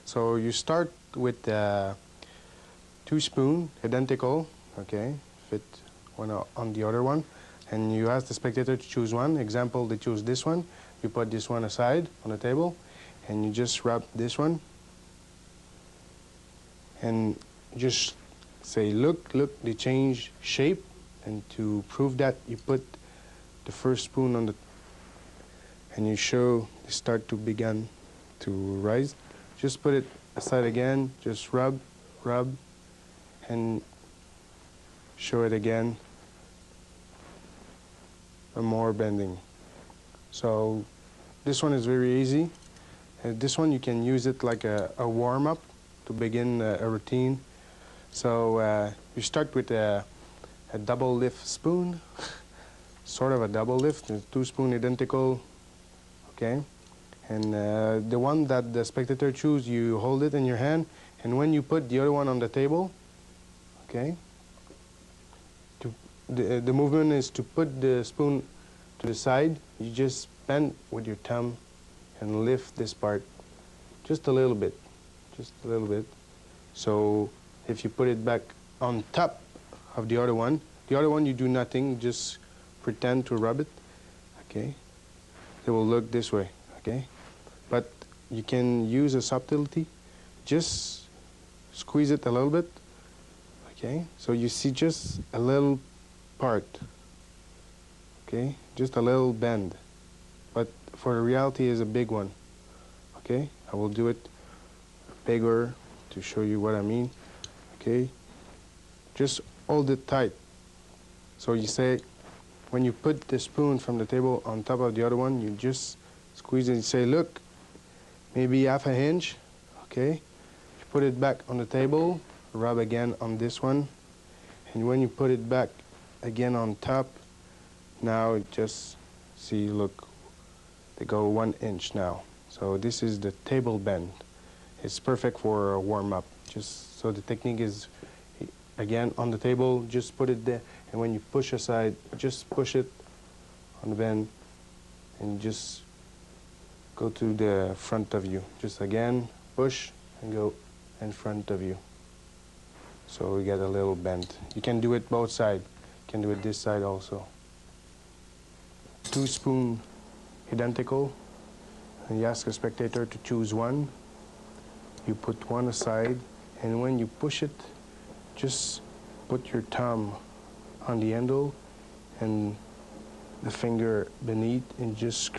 So you start with 2 spoons, identical, okay, fit one on the other one, and you ask the spectator to choose one. Example, they choose this one. You put this one aside on the table, and you just rub this one, and just say, look, they change shape, and to prove that, you put the first spoon on the, and you show they start to begin to rise. Just put it aside again, just rub, and show it again, and more bending. So this one is very easy. This one you can use it like a warm-up to begin a routine. So you start with a double lift spoon, sort of a double lift, 2 spoons identical, okay? And the one that the spectator choose, you hold it in your hand, and when you put the other one on the table, okay, the movement is to put the spoon to the side. You just bend with your thumb and lift this part just a little bit, So if you put it back on top of the other one you do nothing, just pretend to rub it, okay? It will look this way, okay? But you can use a subtlety, just squeeze it a little bit, okay? So you see just a little part, okay? Just a little bend, but for the reality is a big one, okay? I will do it bigger to show you what I mean, okay? Just hold it tight. So you say, when you put the spoon from the table on top of the other one, you just squeeze it and say, look, maybe half an inch, okay? You put it back on the table, rub again on this one, and when you put it back again on top, now just see, look, they go 1 inch now. So this is the table bend. It's perfect for a warm-up. Just so the technique is, again, on the table, just put it there, and when you push aside, just push it on the bend, and just go to the front of you. Just again, push and go in front of you. So we get a little bend. You can do it both sides. You can do it this side also. 2 spoons identical, and you ask a spectator to choose one. You put one aside, and when you push it, just put your thumb on the handle and the finger beneath, and just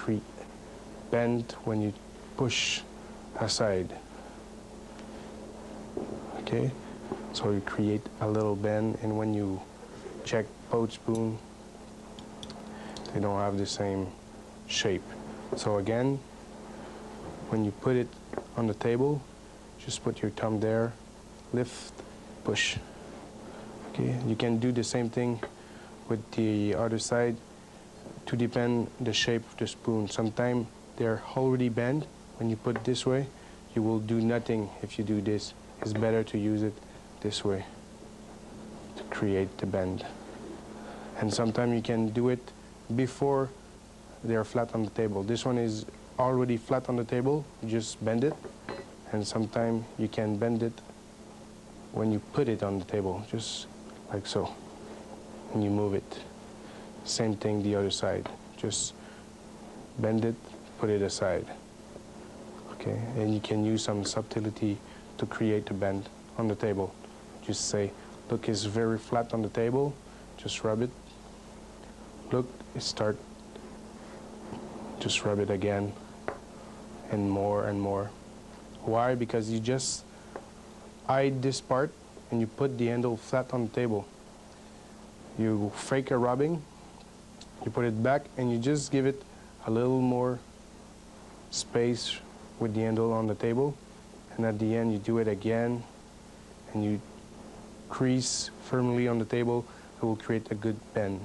bend when you push aside. Okay? So you create a little bend, and when you check both spoons, they don't have the same shape. So again, when you put it on the table, just put your thumb there, lift, push. Okay, you can do the same thing with the other side to depend the shape of the spoon. Sometimes they're already bent. When you put this way, you will do nothing if you do this. It's better to use it this way to create the bend. And sometimes you can do it before they're flat on the table. This one is already flat on the table, you just bend it. And sometimes you can bend it when you put it on the table, just like so. And you move it. Same thing the other side. Just bend it, put it aside. Okay, and you can use some subtlety to create a bend on the table. Just say, look, it's very flat on the table. Just rub it. Look, it start. Just rub it again, and more and more. Why? Because you just hide this part and you put the handle flat on the table. You fake a rubbing, you put it back, and you just give it a little more space with the handle on the table. And at the end, you do it again, and you crease firmly on the table. It will create a good bend.